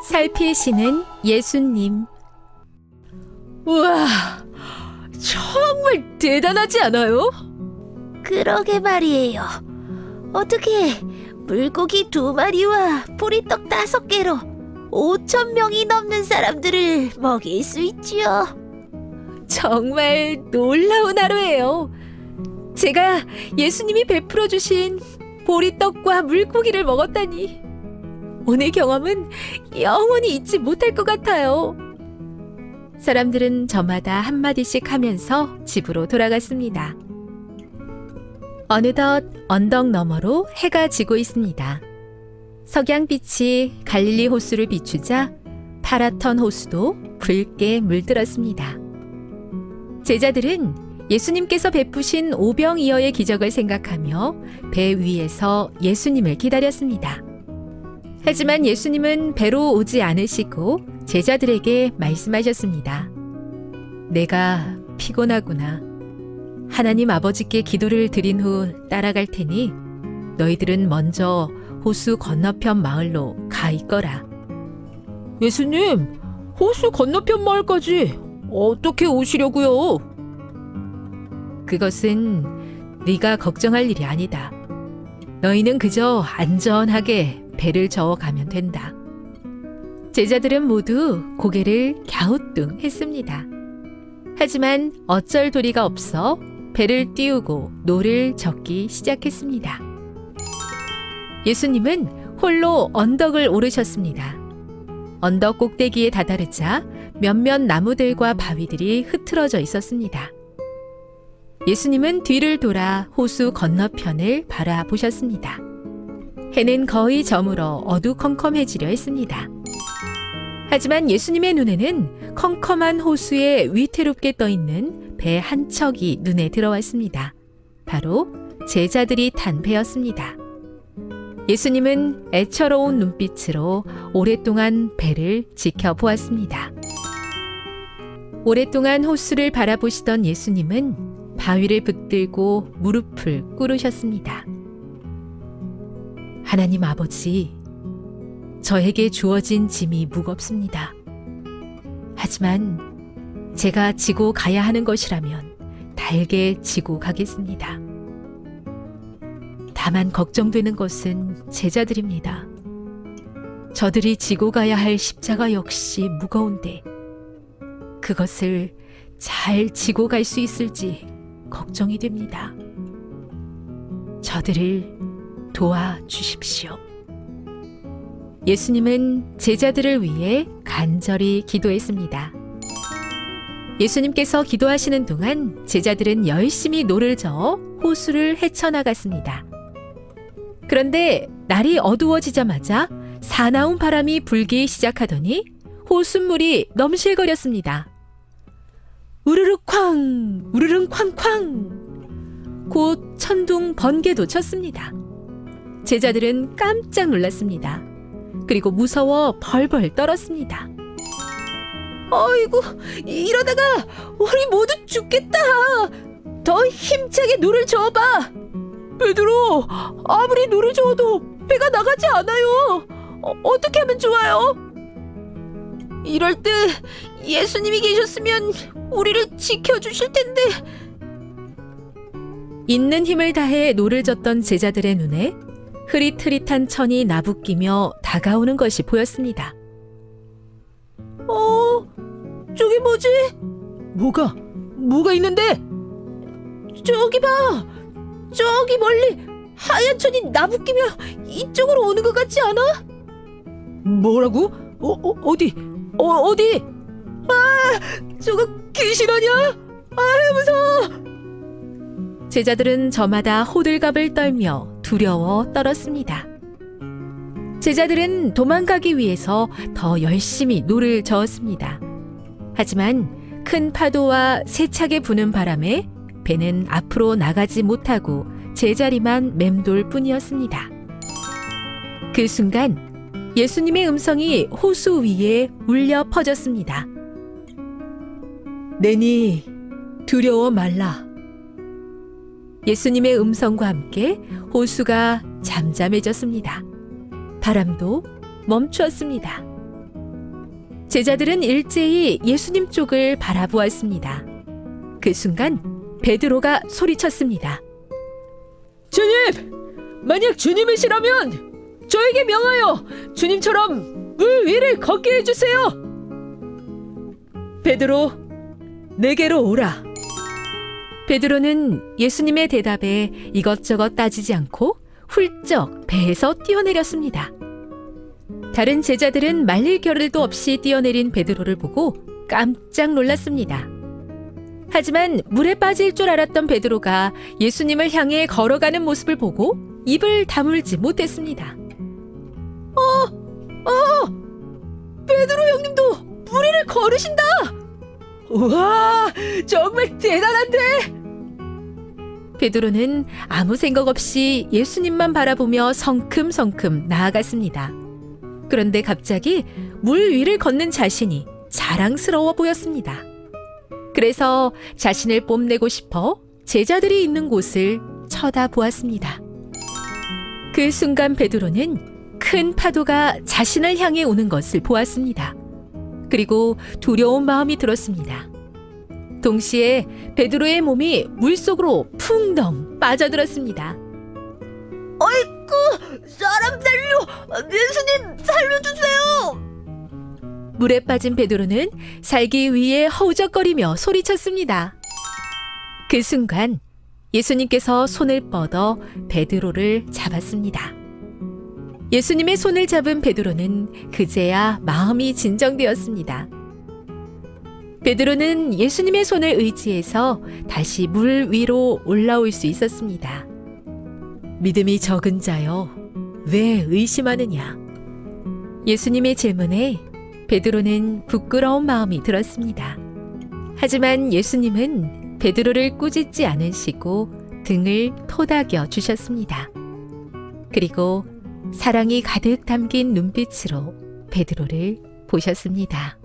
살피시는 예수님. 우와, 정말 대단하지 않아요? 그러게 말이에요. 어떻게 물고기 2마리와 보리떡 5개로 5,000명이 넘는 사람들을 먹일 수 있지요? 정말 놀라운 하루예요. 제가 예수님이 베풀어 주신 보리떡과 물고기를 먹었다니. 오늘 경험은 영원히 잊지 못할 것 같아요. 사람들은 저마다 한마디씩 하면서 집으로 돌아갔습니다. 어느덧 언덕 너머로 해가 지고 있습니다. 석양빛이 갈릴리 호수를 비추자 파라톤 호수도 붉게 물들었습니다. 제자들은 예수님께서 베푸신 오병이어의 기적을 생각하며 배 위에서 예수님을 기다렸습니다. 하지만 예수님은 배로 오지 않으시고 제자들에게 말씀하셨습니다. 내가 피곤하구나. 하나님 아버지께 기도를 드린 후 따라갈 테니 너희들은 먼저 호수 건너편 마을로 가 있거라. 예수님, 호수 건너편 마을까지 어떻게 오시려고요? 그것은 네가 걱정할 일이 아니다. 너희는 그저 안전하게 배를 저어가면 된다. 제자들은 모두 고개를 갸우뚱했습니다. 하지만 어쩔 도리가 없어 배를 띄우고 노를 젓기 시작했습니다. 예수님은 홀로 언덕을 오르셨습니다. 언덕 꼭대기에 다다르자 몇몇 나무들과 바위들이 흐트러져 있었습니다. 예수님은 뒤를 돌아 호수 건너편을 바라보셨습니다. 해는 거의 저물어 어두컴컴해지려 했습니다. 하지만 예수님의 눈에는 컴컴한 호수에 위태롭게 떠있는 배 한 척이 눈에 들어왔습니다. 바로 제자들이 탄 배였습니다. 예수님은 애처로운 눈빛으로 오랫동안 배를 지켜보았습니다. 오랫동안 호수를 바라보시던 예수님은 바위를 붙들고 무릎을 꿇으셨습니다. 하나님 아버지, 저에게 주어진 짐이 무겁습니다. 하지만 제가 지고 가야 하는 것이라면 달게 지고 가겠습니다. 다만 걱정되는 것은 제자들입니다. 저들이 지고 가야 할 십자가 역시 무거운데 그것을 잘 지고 갈 수 있을지 걱정이 됩니다. 저들을 도와주십시오. 예수님은 제자들을 위해 간절히 기도했습니다. 예수님께서 기도하시는 동안 제자들은 열심히 노를 저어 호수를 헤쳐나갔습니다. 그런데 날이 어두워지자마자 사나운 바람이 불기 시작하더니 호수물이 넘실거렸습니다. 우르르 쾅, 우르릉 쾅쾅. 곧 천둥 번개도 쳤습니다. 제자들은 깜짝 놀랐습니다. 그리고 무서워 벌벌 떨었습니다. 아이고, 이러다가 우리 모두 죽겠다. 더 힘차게 노를 저어봐. 베드로, 아무리 노를 저어도 배가 나가지 않아요. 어떻게 하면 좋아요? 이럴 때 예수님이 계셨으면 우리를 지켜주실 텐데. 있는 힘을 다해 노를 젓던 제자들의 눈에 흐릿흐릿한 천이 나부끼며 다가오는 것이 보였습니다. 저기 뭐지? 뭐가 있는데? 저기 봐. 저기 멀리 하얀 천이 나부끼며 이쪽으로 오는 것 같지 않아? 뭐라고? 어디? 어디? 저거 귀신 아니야? 무서워. 제자들은 저마다 호들갑을 떨며 두려워 떨었습니다. 제자들은 도망가기 위해서 더 열심히 노를 저었습니다. 하지만 큰 파도와 세차게 부는 바람에 배는 앞으로 나가지 못하고 제자리만 맴돌 뿐이었습니다. 그 순간 예수님의 음성이 호수 위에 울려 퍼졌습니다. 내니 두려워 말라. 예수님의 음성과 함께 호수가 잠잠해졌습니다. 바람도 멈추었습니다. 제자들은 일제히 예수님 쪽을 바라보았습니다. 그 순간 베드로가 소리쳤습니다. 주님! 만약 주님이시라면 저에게 명하여 주님처럼 물 위를 걷게 해주세요. 베드로, 내게로 오라. 베드로는 예수님의 대답에 이것저것 따지지 않고 훌쩍 배에서 뛰어내렸습니다. 다른 제자들은 말릴 겨를도 없이 뛰어내린 베드로를 보고 깜짝 놀랐습니다. 하지만 물에 빠질 줄 알았던 베드로가 예수님을 향해 걸어가는 모습을 보고 입을 다물지 못했습니다. 베드로 형님도 물 위를 걸으신다. 우와, 정말 대단한데. 베드로는 아무 생각 없이 예수님만 바라보며 성큼성큼 나아갔습니다. 그런데 갑자기 물 위를 걷는 자신이 자랑스러워 보였습니다. 그래서 자신을 뽐내고 싶어 제자들이 있는 곳을 쳐다보았습니다. 그 순간 베드로는 큰 파도가 자신을 향해 오는 것을 보았습니다. 그리고 두려운 마음이 들었습니다. 동시에 베드로의 몸이 물속으로 풍덩 빠져들었습니다. 사람 살려! 예수님 살려주세요! 물에 빠진 베드로는 살기 위해 허우적거리며 소리쳤습니다. 그 순간 예수님께서 손을 뻗어 베드로를 잡았습니다. 예수님의 손을 잡은 베드로는 그제야 마음이 진정되었습니다. 베드로는 예수님의 손을 의지해서 다시 물 위로 올라올 수 있었습니다. 믿음이 적은 자여, 왜 의심하느냐? 예수님의 질문에 베드로는 부끄러운 마음이 들었습니다. 하지만 예수님은 베드로를 꾸짖지 않으시고 등을 토닥여 주셨습니다. 그리고 사랑이 가득 담긴 눈빛으로 베드로를 보셨습니다.